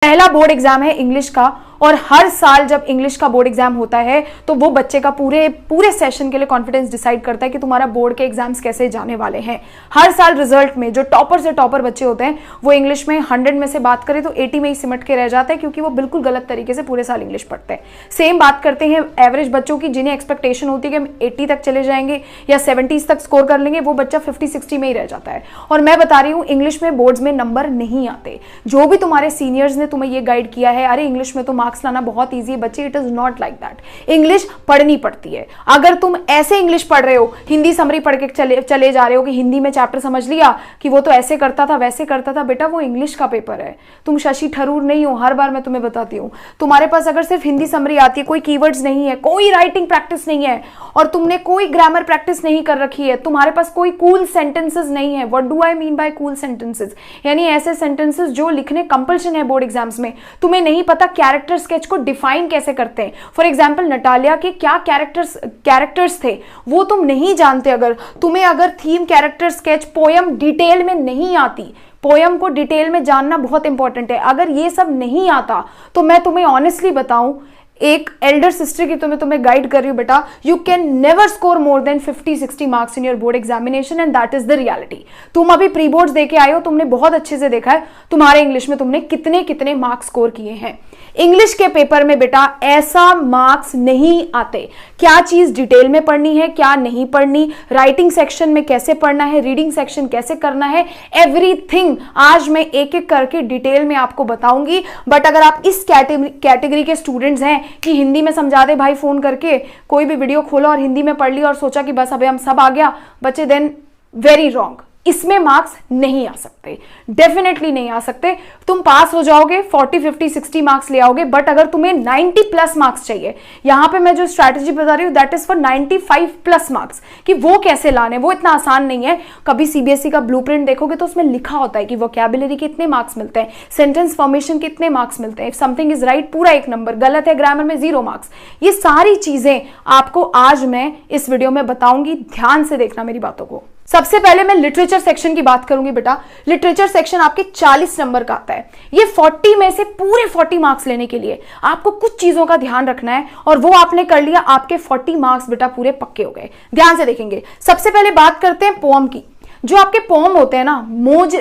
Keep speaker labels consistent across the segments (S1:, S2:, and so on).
S1: पहला board exam है English का, और हर साल जब इंग्लिश का बोर्ड एग्जाम होता है तो वो बच्चे का पूरे सेशन के लिए कॉन्फिडेंस डिसाइड करता है कि तुम्हारा बोर्ड के एग्जाम्स कैसे जाने वाले हैं। हर साल रिजल्ट में जो टॉपर से टॉपर बच्चे होते हैं वो इंग्लिश में 100 में से बात करें तो 80 में ही सिमट के रह जाते हैं, क्योंकि वो बिल्कुल गलत तरीके से पूरे साल इंग्लिश पढ़ते हैं। सेम बात करते हैं एवरेज बच्चों की, जिन्हें एक्सपेक्टेशन होती है कि हम 80 तक चले जाएंगे या 70s तक स्कोर कर लेंगे, वो बच्चा 50-60 में ही रह जाता है। और मैं बता रही हूँ इंग्लिश में बोर्ड्स में नंबर नहीं आते। जो भी तुम्हारे सीनियर्स ने तुम्हें ये गाइड किया है, अरे इंग्लिश में तो मार्क्स लाना बहुत ईजी बच्चे, it is not like that. English पढ़नी पड़ती है। अगर तुम ऐसे इंग्लिश पढ़ रहे हो, हिंदी समरी पढ़ के चले जा रहे हो कि हिंदी में चैप्टर समझ लिया कि वो तो ऐसे करता था वैसे करता था, बेटा वो इंग्लिश का पेपर है। तुम शशि थरूर नहीं हो, हर बार मैं तुम्हें बताती हूँ। तुम्हारे पास अगर सिर्फ हिंदी समरी आती है, कोई कीवर्ड्स नहीं है, कोई राइटिंग प्रैक्टिस नहीं है, और तुमने कोई ग्रामर प्रैक्टिस नहीं कर रखी है, तुम्हारे पास कोई कूल सेंटेंसेस नहीं है। What do I mean by cool sentences? यानी ऐसे सेंटेंसेस जो लिखने कंपल्शन है बोर्ड एग्जाम्स में। तुम्हें नहीं पता कैरेक्टर स्केच को डिफाइन कैसे करते हैं। फॉर एग्जाम्पल नटालिया के क्या कैरेक्टर्स थे वो तुम नहीं जानते। अगर तुम्हें theme, character sketch, poem detail में नहीं आती, पोयम को डिटेल में जानना बहुत इंपॉर्टेंट है। अगर ये सब नहीं आता तो मैं तुम्हें ऑनेस्टली बताऊं, एक एल्डर सिस्टर की तुम्हें गाइड कर रही हूं बेटा, you can never score more than 50-60 marks in your board examination, and that is the reality. तुम अभी प्री बोर्ड्स देके आए हो, तुमने बहुत अच्छे से देखा है तुम्हारे इंग्लिश में तुमने कितने कितने मार्क्स स्कोर किए हैं। इंग्लिश के पेपर में बेटा ऐसा मार्क्स नहीं आते। क्या चीज डिटेल में पढ़नी है, क्या नहीं पढ़नी, राइटिंग सेक्शन में कैसे पढ़ना है, रीडिंग सेक्शन कैसे करना है, एवरीथिंग आज मैं एक एक करके डिटेल में आपको बताऊंगी। बट अगर आप इस कैटेगरी के स्टूडेंट्स हैं कि हिंदी में समझा दे भाई, फोन करके कोई भी वीडियो खोला और हिंदी में पढ़ लिया और सोचा कि बस अबे हम सब आ गया बच्चे, देन वेरी रॉन्ग। इसमें मार्क्स नहीं आ सकते, डेफिनेटली नहीं आ सकते। तुम पास हो जाओगे, 40, 50, 60 मार्क्स ले आओगे, बट अगर तुम्हें 90 प्लस मार्क्स चाहिए, यहां पे मैं जो स्ट्रैटेजी बता रही हूं that is for 95 plus marks, कि वो कैसे लाने, वो इतना आसान नहीं है। कभी सीबीएसई का ब्लूप्रिंट देखोगे तो उसमें लिखा होता है कि वोकैबुलरी के इतने मार्क्स मिलते हैं, सेंटेंस फॉर्मेशन के इतने मार्क्स मिलते हैं, इफ समथिंग इज राइट पूरा 1 नंबर, गलत है ग्रामर में 0 मार्क्स। ये सारी चीजें आपको आज मैं इस वीडियो में बताऊंगी, ध्यान से देखना मेरी बातों को। सबसे पहले मैं लिटरेचर सेक्शन की बात करूंगी बेटा। लिटरेचर सेक्शन आपके 40 नंबर का आता है। ये 40 में से पूरे 40 मार्क्स लेने के लिए आपको कुछ चीजों का ध्यान रखना है, और वो आपने कर लिया, आपके 40 मार्क्स बेटा पूरे पक्के हो गए। ध्यान से देखेंगे। सबसे पहले बात करते हैं पोम की। जो आपके पोम होते हैं ना,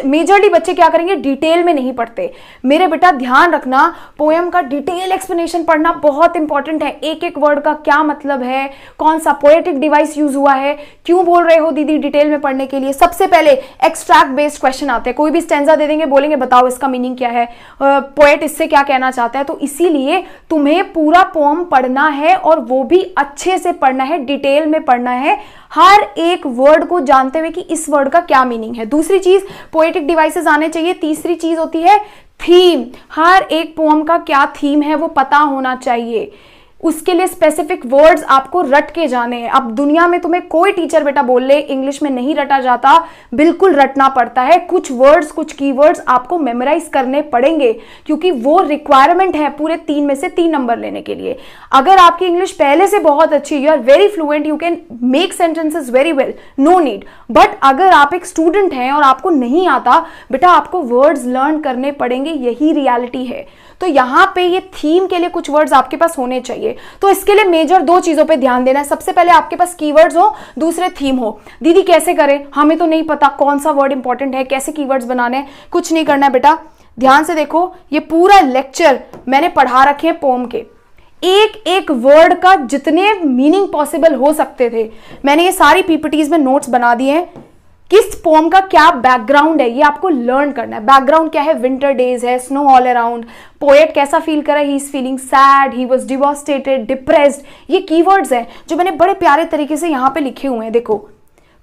S1: मेजरली बच्चे क्या करेंगे, डिटेल में नहीं पढ़ते। मेरे बेटा ध्यान रखना, पोएम का डिटेल एक्सप्लेनेशन पढ़ना बहुत इंपॉर्टेंट है। एक एक वर्ड का क्या मतलब है, कौन सा पोएटिक डिवाइस यूज हुआ है, क्यों बोल रहे हो दीदी डिटेल में पढ़ने के लिए। सबसे पहले एक्सट्रैक्ट बेस्ड क्वेश्चन आते हैं। कोई भी स्टैंजा दे देंगे, बोलेंगे बताओ इसका मीनिंग क्या है, पोएट इससे क्या कहना चाहता है। तो इसीलिए तुम्हें पूरा पोम पढ़ना है, और वो भी अच्छे से पढ़ना है, डिटेल में पढ़ना है, हर एक वर्ड को जानते हुए कि इस वर्ड का क्या मीनिंग है। दूसरी चीज पोएटिक डिवाइसेस आने चाहिए। तीसरी चीज होती है थीम। हर एक पोएम का क्या थीम है वो पता होना चाहिए। उसके लिए स्पेसिफिक वर्ड्स आपको रट के जाने हैं। अब दुनिया में तुम्हें कोई टीचर बेटा बोल ले इंग्लिश में नहीं रटा जाता, बिल्कुल रटना पड़ता है। कुछ वर्ड्स, कुछ कीवर्ड्स आपको मेमोराइज करने पड़ेंगे, क्योंकि वो रिक्वायरमेंट है पूरे 3 में से 3 नंबर लेने के लिए। अगर आपकी इंग्लिश पहले से बहुत अच्छी, you are very fluent, you can make sentences very well, no need. But अगर आप एक स्टूडेंट हैं और आपको नहीं आता बेटा, आपको वर्ड्स लर्न करने पड़ेंगे, यही रियलिटी है। तो यहां पे ये थीम के लिए कुछ वर्ड्स आपके पास होने चाहिए। तो इसके लिए मेजर 2 चीजों पे ध्यान देना है। सबसे पहले आपके पास कीवर्ड्स हो, दूसरे थीम हो। दीदी कैसे करें, हमें तो नहीं पता कौन सा वर्ड इंपॉर्टेंट है, कैसे कीवर्ड्स बनाने हैं। कुछ नहीं करना है बेटा, ध्यान से देखो। ये पूरा लेक्चर मैंने पढ़ा रखे हैं पोम के, एक एक वर्ड का जितने मीनिंग पॉसिबल हो सकते थे मैंने ये सारी पीपीटीज में नोट्स बना दिए हैं। किस पोम का क्या बैकग्राउंड है ये आपको लर्न करना है। बैकग्राउंड क्या है, विंटर डेज है, स्नो ऑल अराउंड, पोएट कैसा फील कर रहा है, he is feeling sad, he was devastated, depressed. ये कीवर्ड्स हैं जो मैंने बड़े प्यारे तरीके से यहाँ पे लिखे हुए हैं। देखो,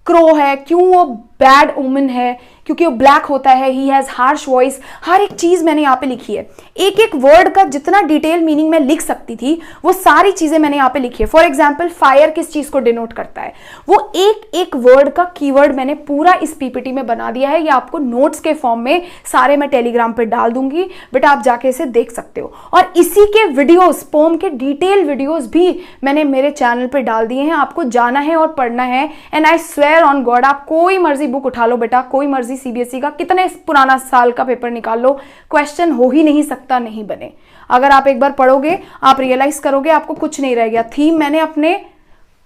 S1: क्रो है, क्यों वो बैड ओमन है, क्योंकि वो ब्लैक होता है, ही हैज हार्श वॉइस। हर एक चीज मैंने यहाँ पे लिखी है। एक एक वर्ड का जितना डिटेल मीनिंग मैं लिख सकती थी वो सारी चीजें मैंने यहाँ पे लिखी है। फॉर एग्जाम्पल फायर किस चीज को डिनोट करता है, वो एक एक वर्ड का कीवर्ड मैंने पूरा इस पीपीटी में बना दिया है। ये आपको नोट्स के फॉर्म में सारे मैं टेलीग्राम पे डाल दूंगी, बेटा आप जाके इसे देख सकते हो। और इसी के वीडियोस, पोम के डिटेल वीडियोस भी मैंने मेरे चैनल पे डाल दिए हैं। आपको जाना है और पढ़ना है, and I swear on God आप कोई मर्जी मर्जी बुक उठा लो बेटा, कोई मर्जी सीबीएसई का कितने पुराना साल का पेपर निकाल लो, क्वेश्चन हो ही नहीं सकता नहीं बने। अगर आप एक बार पढ़ोगे, आप रियलाइज करोगे आपको कुछ नहीं रह गया। थीम मैंने अपने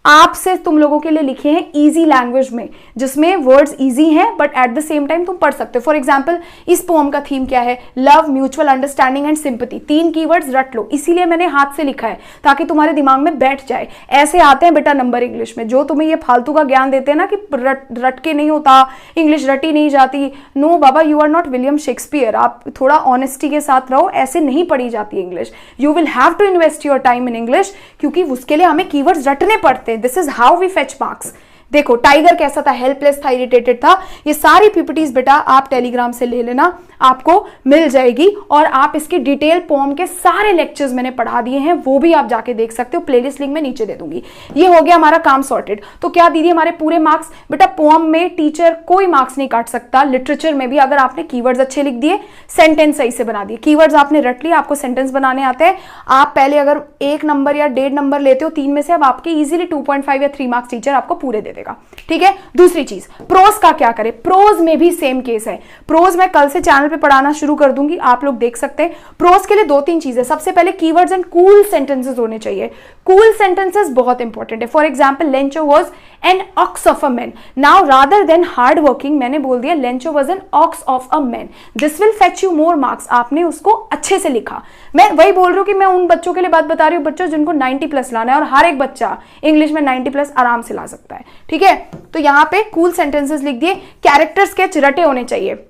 S1: आप से तुम लोगों के लिए लिखे हैं इजी लैंग्वेज में, जिसमें वर्ड्स इजी हैं but at the same time तुम पढ़ सकते हो। फॉर एग्जांपल इस पोएम का थीम क्या है, love, mutual understanding and sympathy. 3 keywords रट लो, इसीलिए मैंने हाथ से लिखा है ताकि तुम्हारे दिमाग में बैठ जाए। ऐसे आते हैं बेटा नंबर इंग्लिश में, जो तुम्हें ये फालतू का ज्ञान देते हैं ना कि रट के नहीं होता, इंग्लिश रटी नहीं जाती। नो बाबा, you are not William Shakespeare. आप थोड़ा ऑनेस्टी के साथ रहो, ऐसे नहीं पढ़ी जाती English. You will have to invest your time in English, क्योंकि उसके लिए हमें कीवर्ड्स रटने पड़ते। This is how we fetch marks. देखो टाइगर कैसा था, हेल्पलेस था, इरिटेटेड था। ये सारी पीपीटीज बेटा आप टेलीग्राम से ले लेना, आपको मिल जाएगी। और आप इसकी डिटेल पोम के सारे लेक्चर्स मैंने पढ़ा दिए हैं, वो भी आप जाके देख सकते हो। प्लेलिस्ट लिंक में नीचे दे दूंगी। ये हो गया हमारा काम सॉर्टेड। तो क्या दीदी हमारे पूरे मार्क्स? बेटा पोम में टीचर कोई मार्क्स नहीं काट सकता। लिटरेचर में भी अगर आपने कीवर्ड्स अच्छे लिख दिए, सेंटेंस सही से बना दिए, कीवर्ड्स आपने रट लिया, आपको सेंटेंस बनाने आते हैं। आप पहले अगर 1 नंबर या 1.5 नंबर लेते हो 3 में से, अब आपके इजीली 2.5 या 3 मार्क्स टीचर आपको पूरे दे देगा। ठीक है। दूसरी चीज, प्रोज का क्या करें? प्रोज में भी सेम केस है। प्रोज मैं कल से चैनल पे पढ़ाना शुरू कर दूंगी, आप लोग देख सकते हैं। प्रोज के लिए 2-3 चीजें, सबसे पहले कीवर्ड्स एंड कूल सेंटेंसेस होने चाहिए। कूल सेंटेंसेस बहुत इंपॉर्टेंट है। For example, Lencho was an ox of a man. Now rather than hard working, मैंने बोल दिया Lencho was an ox of a man. This will fetch you more marks. आपने उसको अच्छे से लिखा। मैं वही बोल रही हूँ कि मैं उन बच्चों के लिए बात बता रही हूँ, बच्चों जिनको 90+ लाना है, और हर एक बच्चा इंग्लिश में 90+ आराम से ला सकता है। ठीक है। तो यहाँ पे कूल सेंटेंसेस लिख दिए। कैरेक्टर स्केच रटे होने चाहिए।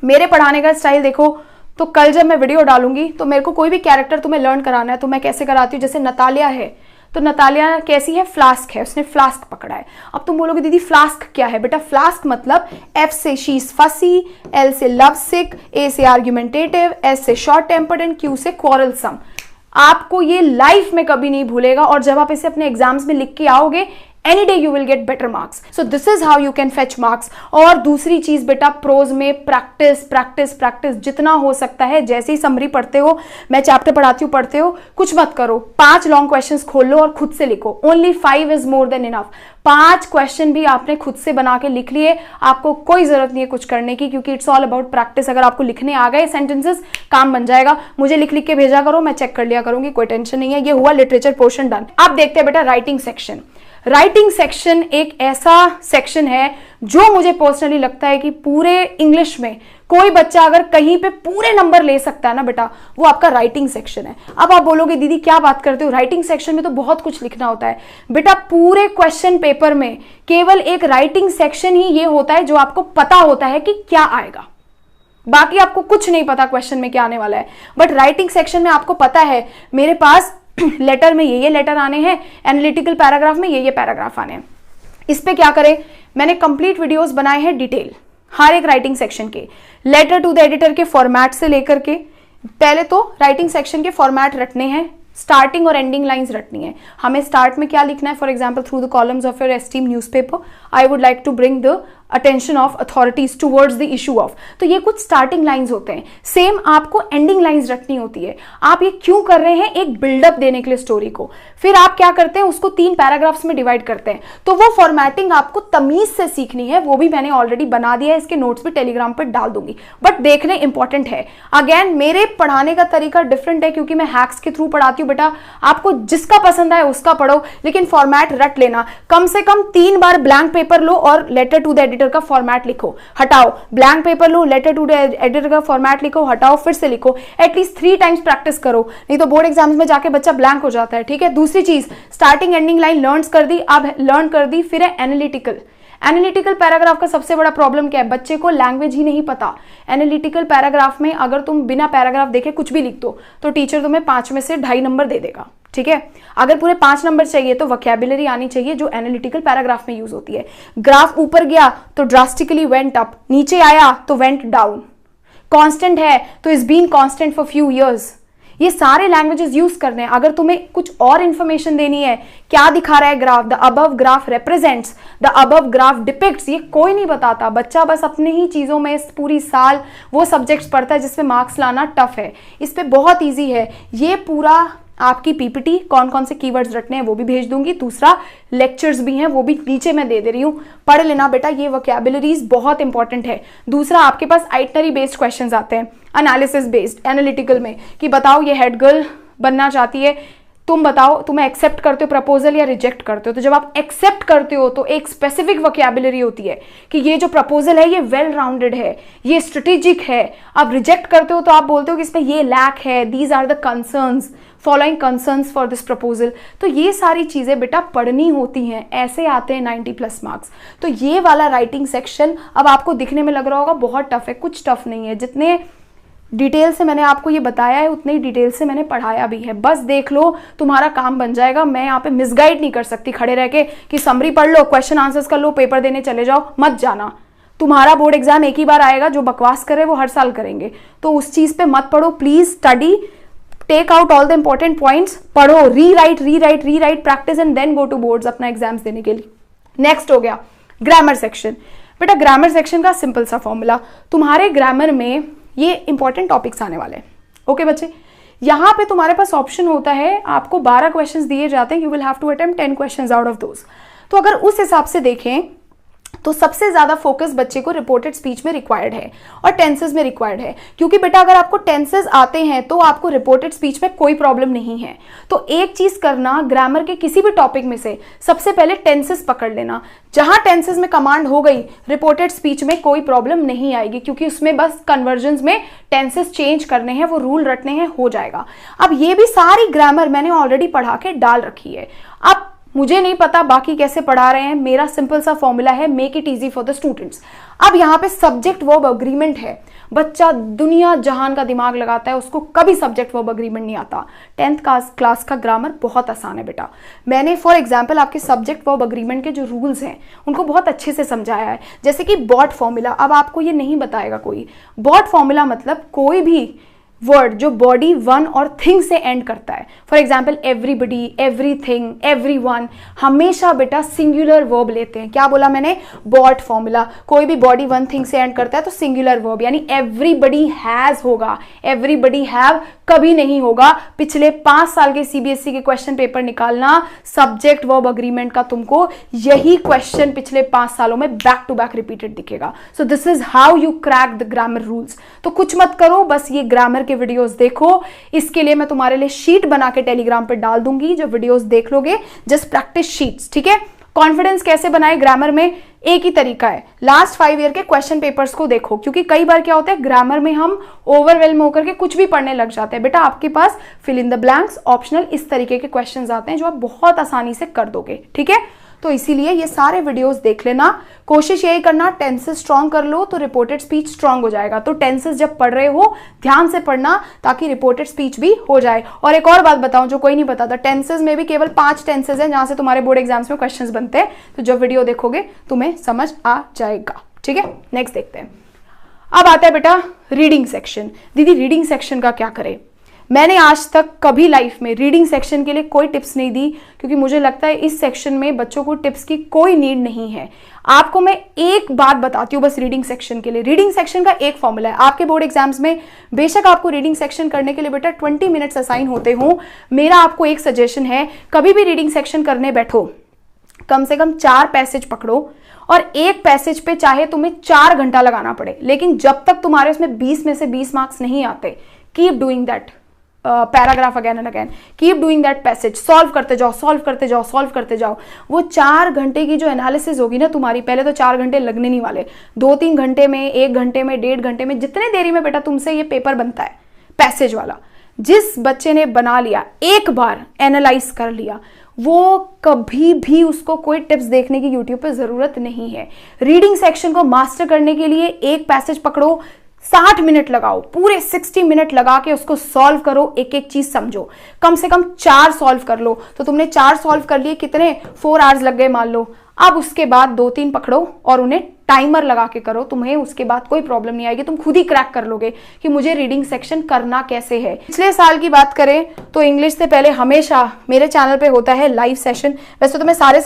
S1: मेरे पढ़ाने का स्टाइल देखो, तो कल जब मैं वीडियो डालूंगी तो मेरे को कोई भी कैरेक्टर तुम्हें लर्न कराना है तो मैं कैसे कराती हूँ। जैसे नतालिया है, तो नतालिया कैसी है? फ्लास्क है, उसने फ्लास्क पकड़ा है। अब तुम बोलोगे दीदी फ्लास्क क्या है? बेटा फ्लास्क मतलब F से शी इज फसी, L से लव सिक, A से आर्ग्यूमेंटेटिव, S से शॉर्ट टेम्पर्ड एंड Q से क्वारलसम। आपको ये लाइफ में कभी नहीं भूलेगा, और जब आप इसे अपने एग्जाम्स में लिख के आओगे, any day you will get better marks. So this is how you can fetch marks. और दूसरी चीज बेटा, प्रोज में प्रैक्टिस प्रैक्टिस प्रैक्टिस जितना हो सकता है। जैसे ही समरी पढ़ते हो, मैं चैप्टर पढ़ाती हूँ, पढ़ते हो, कुछ मत करो, 5 लॉन्ग क्वेश्चंस खोल लो और खुद से लिखो। Only 5 is more than enough. 5 question भी आपने खुद से बना के लिख लिए, आपको कोई जरूरत नहीं है कुछ करने की, क्योंकि इट्स ऑल अबाउट प्रैक्टिस। अगर आपको लिखने आ गए सेंटेंसेस, काम बन जाएगा। मुझे लिख लिख के भेजा करो, मैं चेक कर लिया करूंगी, कोई टेंशन नहीं है। ये हुआ लिटरेचर पोर्शन डन। अब देखते हैं बेटा राइटिंग सेक्शन। राइटिंग सेक्शन एक ऐसा सेक्शन है जो मुझे पर्सनली लगता है कि पूरे इंग्लिश में कोई बच्चा अगर कहीं पे पूरे नंबर ले सकता है ना बेटा, वो आपका राइटिंग सेक्शन है। अब आप बोलोगे दीदी क्या बात करते हो, राइटिंग सेक्शन में तो बहुत कुछ लिखना होता है। बेटा पूरे क्वेश्चन पेपर में केवल एक राइटिंग सेक्शन ही ये होता है जो आपको पता होता है कि क्या आएगा। बाकी आपको कुछ नहीं पता क्वेश्चन में क्या आने वाला है, बट राइटिंग सेक्शन में आपको पता है मेरे पास लेटर में ये लेटर आने हैं, एनालिटिकल पैराग्राफ में ये पैराग्राफ आने हैं। इस पे क्या करें? मैंने कंप्लीट वीडियोस बनाए हैं डिटेल हर एक राइटिंग सेक्शन के, लेटर टू द एडिटर के फॉर्मेट से लेकर के। पहले तो राइटिंग सेक्शन के फॉर्मेट रटने हैं, स्टार्टिंग और एंडिंग लाइंस रटनी है। हमें स्टार्ट में क्या लिखना है? For example, through the columns of your esteem newspaper I would like to bring the attention of authorities towards the issue of. तो ये कुछ स्टार्टिंग लाइंस होते हैं। सेम आपको एंडिंग लाइंस रटनी होती है। आप ये क्यों कर रहे हैं? एक बिल्डअप देने के लिए स्टोरी को। फिर आप क्या करते हैं? उसको 3 पैराग्राफ्स में डिवाइड करते हैं। तो वो फॉर्मेटिंग आपको तमीज से सीखनी है, वो भी मैंने ऑलरेडी बना दिया है, इसके नोट्स भी टेलीग्राम पर डाल दूंगी, बट देखने इंपॉर्टेंट है। अगेन मेरे पढ़ाने का तरीका डिफरेंट है, क्योंकि मैं हैक्स के थ्रू पढ़ाती हूँ। बेटा आपको जिसका पसंद आए उसका पढ़ो, लेकिन फॉर्मेट रट लेना। कम से कम 3 बार ब्लैंक पेपर लो और लेटर टू द एडिटर का फॉर्मेट लिखो, हटाओ, ब्लैंक पेपर लो, लेटर टू द एडिटर का फॉर्मेट लिखो, हटाओ, फिर से लिखो। एटलीस्ट 3 टाइम्स प्रैक्टिस करो, नहीं तो बोर्ड एग्जाम्स में जाके बच्चा ब्लैंक हो जाता है। ठीक है। दूसरी चीज, स्टार्टिंग एंडिंग लाइन लर्न कर दी, अब लर्न कर दी। फिर है एनालिटिकल। एनालिटिकल पैराग्राफ का सबसे बड़ा प्रॉब्लम क्या है? बच्चे को लैंग्वेज ही नहीं पता। एनालिटिकल पैराग्राफ में अगर तुम बिना पैराग्राफ देखे कुछ भी लिख दो तो टीचर तुम्हें 5 में से 2.5 नंबर दे देगा। ठीक है। अगर पूरे 5 नंबर चाहिए तो वोकैबुलरी आनी चाहिए जो एनालिटिकल पैराग्राफ में यूज होती है। ग्राफ ऊपर गया तो ड्रास्टिकली वेंट अप, नीचे आया तो वेंट डाउन, कांस्टेंट है तो is been constant for few years. ये सारे लैंग्वेजेस यूज करने हैं। अगर तुम्हें कुछ और इंफॉर्मेशन देनी है, क्या दिखा रहा है graph, the above graph represents, the above graph depicts, ये कोई नहीं बताता। बच्चा बस अपने ही चीजों में पूरी साल वो सब्जेक्ट्स पढ़ता है जिसमें मार्क्स लाना टफ है। इस पे बहुत ईजी है। ये पूरा आपकी पीपीटी, कौन कौन से कीवर्ड्स रटने हैं वो भी भेज दूंगी। दूसरा लेक्चर्स भी हैं, वो भी नीचे मैं दे रही हूँ, पढ़ लेना बेटा, ये वोकैबुलरीज बहुत इंपॉर्टेंट है। दूसरा आपके पास आइटनरी बेस्ड क्वेश्चंस आते हैं, एनालिसिस बेस्ड, एनालिटिकल में, कि बताओ ये हेड गर्ल बनना चाहती है, तुम बताओ तुम्हें एक्सेप्ट करते हो प्रपोजल या रिजेक्ट करते हो। तो जब आप एक्सेप्ट करते हो तो एक स्पेसिफिक वोकैबुलरी होती है कि ये जो प्रपोजल है ये वेल राउंडेड है, ये स्ट्रेटेजिक है। आप रिजेक्ट करते हो तो आप बोलते हो कि इसमें ये लैक है, these are the concerns, following concerns for this proposal. तो ये सारी चीजें बेटा पढ़नी होती हैं, ऐसे आते हैं 90+ मार्क्स। तो ये वाला राइटिंग सेक्शन अब आपको दिखने में लग रहा होगा बहुत टफ है, कुछ टफ नहीं है। जितने डिटेल से मैंने आपको ये बताया है उतने ही डिटेल से मैंने पढ़ाया भी है, बस देख लो तुम्हारा काम बन जाएगा। मैं यहाँ पे मिसगाइड नहीं कर सकती खड़े रह के कि समरी पढ़ लो, क्वेश्चन आंसर्स कर लो, पेपर देने चले जाओ, मत जाना। तुम्हारा बोर्ड एग्जाम एक ही बार आएगा, जो बकवास करे वो हर साल करेंगे, तो उस चीज पे मत पढ़ो please. Study, take out all the important points, पढ़ो, rewrite practice and then go to boards अपना एग्जाम्स देने के लिए। नेक्स्ट हो गया ग्रामर सेक्शन। बेटा ग्रामर सेक्शन का सिंपल सा फॉर्मूला, तुम्हारे ग्रामर में ये इंपॉर्टेंट टॉपिक्स आने वाले हैं। ओके बच्चे, यहां पे तुम्हारे पास ऑप्शन होता है, आपको 12 क्वेश्चंस दिए जाते हैं, you will have to attempt 10 questions out of those. तो अगर उस हिसाब से देखें तो सबसे ज्यादा फोकस बच्चे को रिपोर्टेड स्पीच में रिक्वायर्ड है और टेंसेस में रिक्वायर्ड है, क्योंकि बेटा अगर आपको टेंसेस आते हैं तो आपको रिपोर्टेड स्पीच में कोई प्रॉब्लम नहीं है। तो एक चीज करना, ग्रामर के किसी भी टॉपिक में से सबसे पहले टेंसेस पकड़ लेना। जहां टेंसेस में कमांड हो गई, रिपोर्टेड स्पीच में कोई प्रॉब्लम नहीं आएगी, क्योंकि उसमें बस कन्वर्जन्स में टेंसेस चेंज करने हैं, वो रूल रटने हैं, हो जाएगा। अब ये भी सारी ग्रामर मैंने ऑलरेडी पढ़ा के डाल रखी है। अब मुझे नहीं पता बाकी कैसे पढ़ा रहे हैं, मेरा सिंपल सा फॉर्मूला है, make it easy for the students. अब यहाँ पे सब्जेक्ट वर्ब अग्रीमेंट है, बच्चा दुनिया जहान का दिमाग लगाता है, उसको कभी सब्जेक्ट वर्ब अग्रीमेंट नहीं आता। 10th क्लास का ग्रामर बहुत आसान है बेटा। मैंने फॉर एग्जाम्पल आपके सब्जेक्ट वर्ब अग्रीमेंट के जो रूल्स हैं उनको बहुत अच्छे से समझाया है। जैसे कि बॉट फॉर्मूला, अब आपको ये नहीं बताएगा कोई। बॉट फॉर्मूला मतलब कोई भी वर्ड जो बॉडी, वन और थिंग से एंड करता है, for example everybody, everything, everyone, हमेशा बेटा सिंगुलर वर्ब लेते हैं। क्या बोला मैंने? बॉट फॉर्मूला, कोई भी बॉडी वन थिंग से एंड करता है तो सिंगुलर वर्ब, यानी एवरीबडी हैज होगा, एवरीबडी हैव कभी नहीं होगा। पिछले 5 साल के सीबीएसई के क्वेश्चन पेपर निकालना, सब्जेक्ट वर्ब अग्रीमेंट का तुमको यही क्वेश्चन पिछले 5 सालों में बैक टू बैक रिपीटेड दिखेगा। So this is how you crack the grammar rules. तो कुछ मत करो, बस ये ग्रामर के वीडियोस देखो। इसके लिए मैं तुम्हारे लिए शीट बना के टेलीग्राम पे डाल दूंगी, जो वीडियोस देख लोगे, जस्ट प्रैक्टिस शीट्स, ठीक है। कॉन्फिडेंस कैसे बनाए ग्रामर में, एक ही तरीका है, लास्ट 5 ईयर के क्वेश्चन पेपर्स को देखो, क्योंकि कई बार क्या होता है ग्रामर में हम ओवरवेल्म होकर के कुछ भी पढ़ने लग जाते हैं। बेटा आपके पास fill in the blanks, optional, इस तरीके के क्वेश्चंस आते हैं जो आप बहुत आसानी से कर दोगे, ठीक है। तो इसीलिए ये सारे वीडियोस देख लेना। कोशिश यही करना टेंसेस स्ट्रॉन्ग कर लो तो रिपोर्टेड स्पीच स्ट्रॉन्ग हो जाएगा। तो टेंसेस जब पढ़ रहे हो ध्यान से पढ़ना, ताकि रिपोर्टेड स्पीच भी हो जाए। और एक और बात बताऊं जो कोई नहीं बताता, टेंसेस में भी केवल 5 टेंसेस हैं जहां से तुम्हारे बोर्ड एग्जाम्स में क्वेश्चंस बनते हैं। तो जब वीडियो देखोगे तुम्हें समझ आ जाएगा, ठीक है। नेक्स्ट देखते हैं। अब आता है बेटा रीडिंग सेक्शन। दीदी रीडिंग सेक्शन का क्या करें? मैंने आज तक कभी लाइफ में रीडिंग सेक्शन के लिए कोई टिप्स नहीं दी, क्योंकि मुझे लगता है इस सेक्शन में बच्चों को टिप्स की कोई नीड नहीं है। आपको मैं एक बात बताती हूँ बस रीडिंग सेक्शन के लिए। रीडिंग सेक्शन का एक फॉर्मूला है। आपके बोर्ड एग्जाम्स में बेशक आपको रीडिंग सेक्शन करने के लिए बेटा 20 मिनट्स असाइन होते हो, मेरा आपको एक सजेशन है, कभी भी रीडिंग सेक्शन करने बैठो कम से कम 4 पैसेज पकड़ो, और एक पैसेज पे चाहे तुम्हें 4 घंटा लगाना पड़े, लेकिन जब तक तुम्हारे उसमें 20 में से 20 मार्क्स नहीं आते, keep doing that paragraph again and again, keep doing that passage, solve करते जाओ, सॉल्व करते जाओ, सॉल्व करते जाओ। वो 4 घंटे की जो एनालिसिस होगी ना तुम्हारी, पहले तो 4 घंटे लगने नहीं वाले, 2-3 घंटे में, 1 घंटे में, 1.5 घंटे में, जितने देरी में बेटा तुमसे ये पेपर बनता है पैसेज वाला, जिस बच्चे ने बना लिया, एक बार एनालाइज कर लिया, वो कभी भी उसको कोई टिप्स देखने की यूट्यूब पे जरूरत नहीं है। रीडिंग सेक्शन को मास्टर करने के लिए एक पैसेज पकड़ो, 60 मिनट लगाओ, पूरे 60 मिनट लगा के उसको सॉल्व करो, एक एक चीज समझो, कम से कम 4 सॉल्व कर लो। तो तुमने 4 सॉल्व कर लिए, कितने 4 आवर्स लग गए मान लो। अब उसके बाद 2-3 पकड़ो और उन्हें टाइमर लगा के करो, तुम्हें उसके बाद कोई प्रॉब्लम नहीं आएगी, तुम खुद ही क्रैक कर लोगे कि मुझे रीडिंग सेक्शन करना कैसे है। पिछले साल की बात करें तो इंग्लिश से पहले हमेशा मेरे चैनल पे होता है लाइव सेशन। वैसे तो मैं सारे